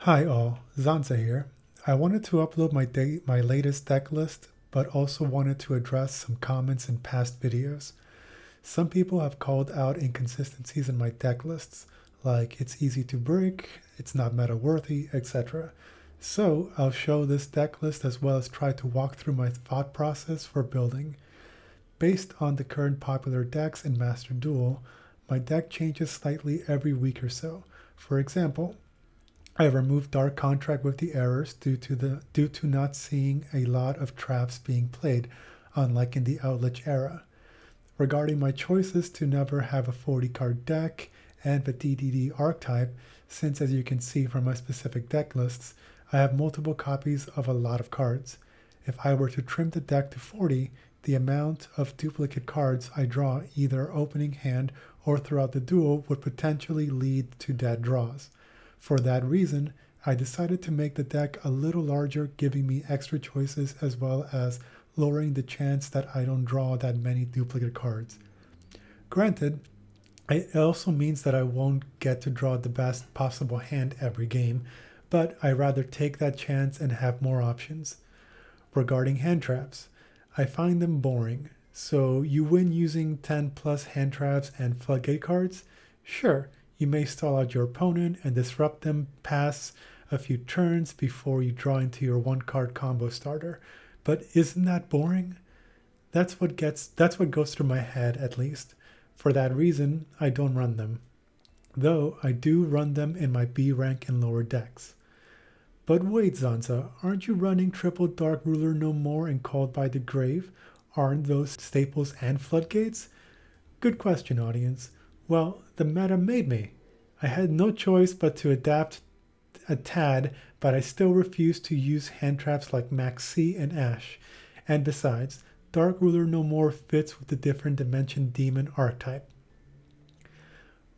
Hi all, Zanza here. I wanted to upload my latest deck list, but also wanted to address some comments in past videos. Some people have called out inconsistencies in my deck lists, like it's easy to break, it's not meta worthy, etc. So I'll show this deck list as well as try to walk through my thought process for building. Based on the current popular decks in Master Duel, my deck changes slightly every week or so. For example, I removed Dark Contract with the errors due to not seeing a lot of traps being played, unlike in the Outlich era. Regarding my choices to never have a 40 card deck and the DDD archetype, since as you can see from my specific deck lists, I have multiple copies of a lot of cards. If I were to trim the deck to 40, the amount of duplicate cards I draw either opening hand or throughout the duel would potentially lead to dead draws. For that reason, I decided to make the deck a little larger, giving me extra choices as well as lowering the chance that I don't draw that many duplicate cards. Granted, it also means that I won't get to draw the best possible hand every game, but I'd rather take that chance and have more options. Regarding hand traps, I find them boring. So you win using 10 plus hand traps and floodgate cards? Sure, you may stall out your opponent and disrupt them past a few turns before you draw into your one card combo starter. But isn't that boring? That's what goes through my head, at least. For that reason, I don't run them. Though I do run them in my B rank and lower decks. But wait, Zanza, aren't you running triple Dark Ruler no more and Called by the Grave? Aren't those staples and floodgates? Good question, audience. Well, the meta made me. I had no choice but to adapt a tad, but I still refuse to use hand traps like Max C and Ash. And besides, Dark Ruler no more fits with the different dimension demon archetype.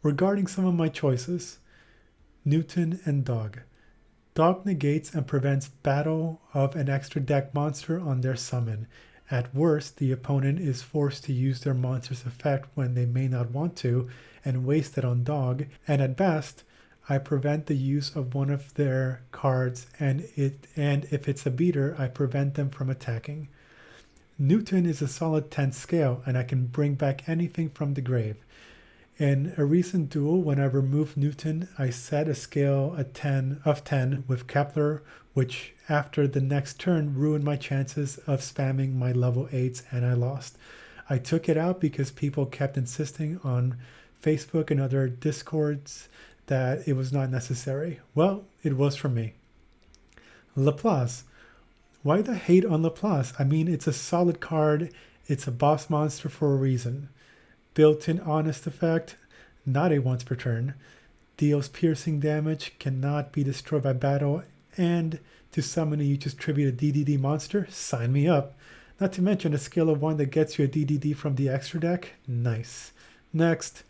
Regarding some of my choices, Newton and Dog. Dog negates and prevents battle of an extra deck monster on their summon. At worst, the opponent is forced to use their monster's effect when they may not want to and waste it on Dog, and at best, I prevent the use of one of their cards and if it's a beater, I prevent them from attacking. Newton is a solid 10 scale and I can bring back anything from the grave. In a recent duel, when I removed Newton, I set a scale of 10 with Kepler, which after the next turn ruined my chances of spamming my level 8s and I lost. I took it out because people kept insisting on Facebook and other discords that it was not necessary. Well, it was for me. Laplace. Why the hate on Laplace? I mean, it's a solid card. It's a boss monster for a reason. Built-in honest effect, not a once per turn. Deals piercing damage, cannot be destroyed by battle, and to summon you just tribute a DDD monster? Sign me up. Not to mention a skill of 1 that gets you a DDD from the extra deck? Nice. Next,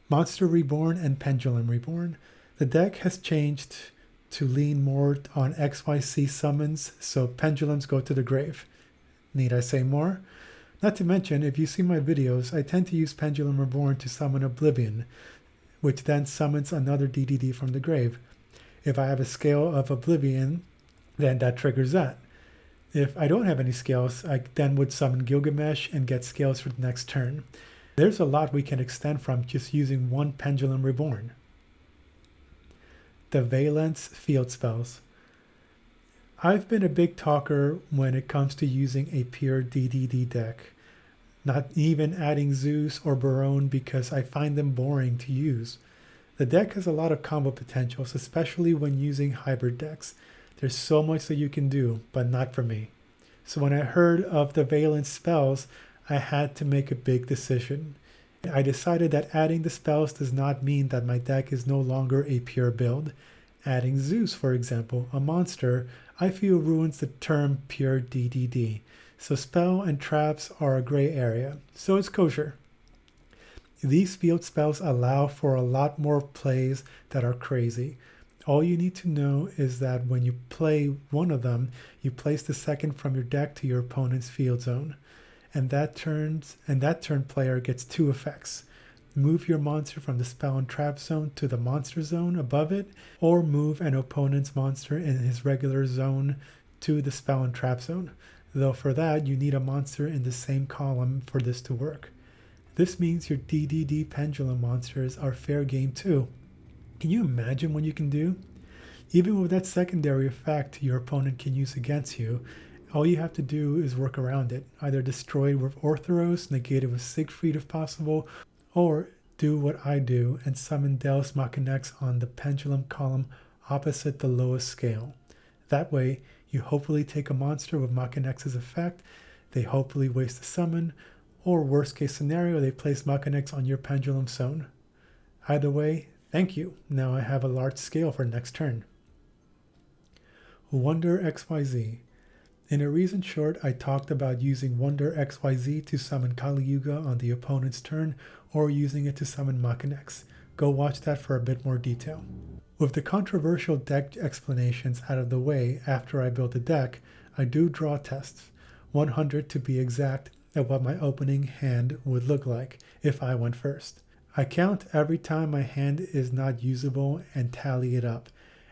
Monster Reborn and Pendulum Reborn. The deck has changed to lean more on XYC summons, so pendulums go to the grave. Need I say more? Not to mention, if you see my videos, I tend to use Pendulum Reborn to summon Oblivion, which then summons another DDD from the grave. If I have a scale of Oblivion, then that triggers that. If I don't have any scales, I then would summon Gilgamesh and get scales for the next turn. There's a lot we can extend from just using one Pendulum Reborn. The Vaylantz field spells. I've been a big talker when it comes to using a pure DDD deck, not even adding Zeus or Barone because I find them boring to use. The deck has a lot of combo potentials, especially when using hybrid decks. There's so much that you can do, but not for me. So when I heard of the Vaylantz spells, I had to make a big decision. I decided that adding the spells does not mean that my deck is no longer a pure build. Adding Zeus, for example, a monster, I feel ruins the term pure DDD. So spell and traps are a gray area, so it's kosher. These field spells allow for a lot more plays that are crazy. All you need to know is that when you play one of them, you place the second from your deck to your opponent's field zone. And that turn player gets 2 effects. move your monster from the spell and trap zone to the monster zone above it, or move an opponent's monster in his regular zone to the spell and trap zone. Though for that, you need a monster in the same column for this to work. This means your DDD pendulum monsters are fair game too. Can you imagine what you can do? Even with that secondary effect your opponent can use against you, all you have to do is work around it. Either destroy it with Orthoros, negate it with Siegfried if possible, or do what I do and summon Deus Machinex on the pendulum column opposite the lowest scale. That way, you hopefully take a monster with Machinex's effect, they hopefully waste a summon, or worst case scenario, they place Machinex on your pendulum zone. Either way, thank you. Now I have a large scale for next turn. Wonder XYZ. In a recent short, I talked about using Wonder XYZ to summon Kali Yuga on the opponent's turn, or using it to summon Machinex. Go watch that for a bit more detail. With the controversial deck explanations out of the way after I build a deck, I do draw tests, 100 to be exact, at what my opening hand would look like if I went first. I count every time my hand is not usable and tally it up.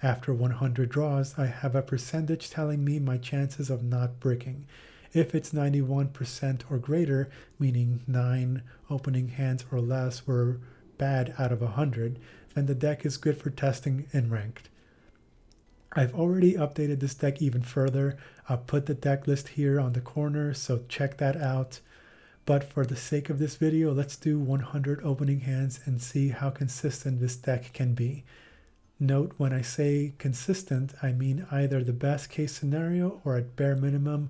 After 100 draws, I have a percentage telling me my chances of not bricking. If it's 91% or greater, meaning 9 opening hands or less were bad out of 100, then the deck is good for testing in ranked. I've already updated this deck even further. I'll put the deck list here on the corner, so check that out. But for the sake of this video, let's do 100 opening hands and see how consistent this deck can be. Note, when I say consistent, I mean either the best case scenario or at bare minimum,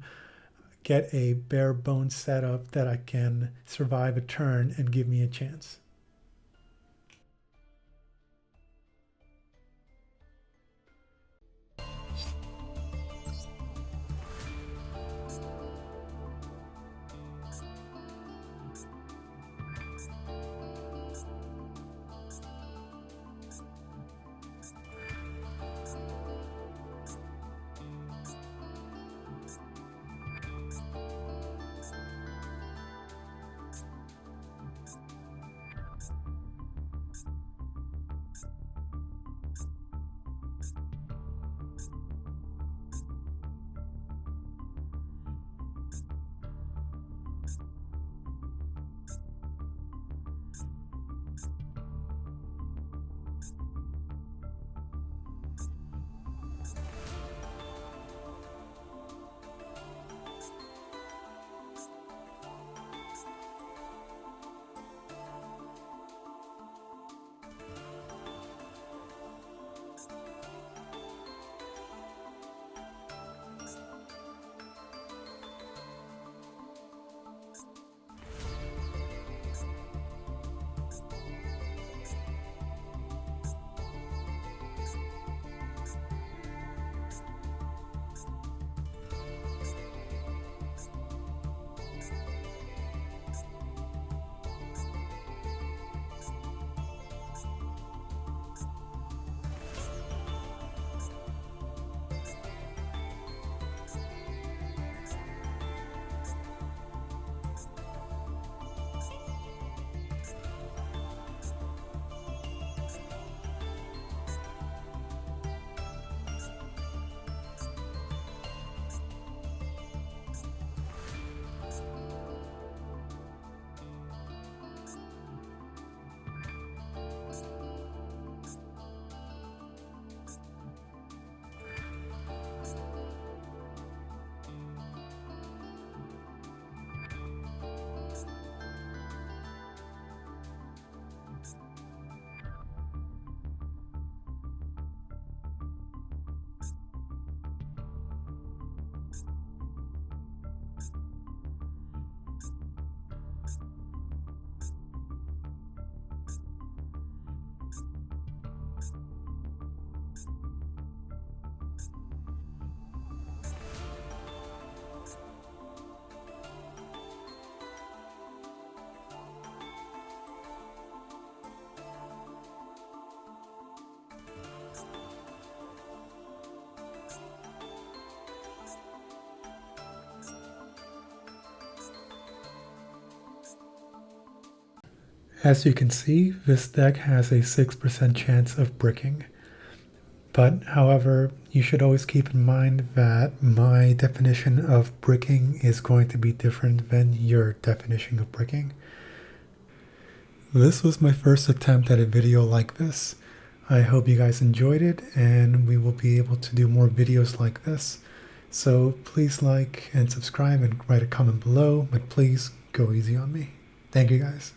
get a bare bones setup that I can survive a turn and give me a chance. As you can see, this deck has a 6% chance of bricking. But however, you should always keep in mind that my definition of bricking is going to be different than your definition of bricking. This was my first attempt at a video like this. I hope you guys enjoyed it, and we will be able to do more videos like this. So please like and subscribe and write a comment below, but please go easy on me. Thank you guys.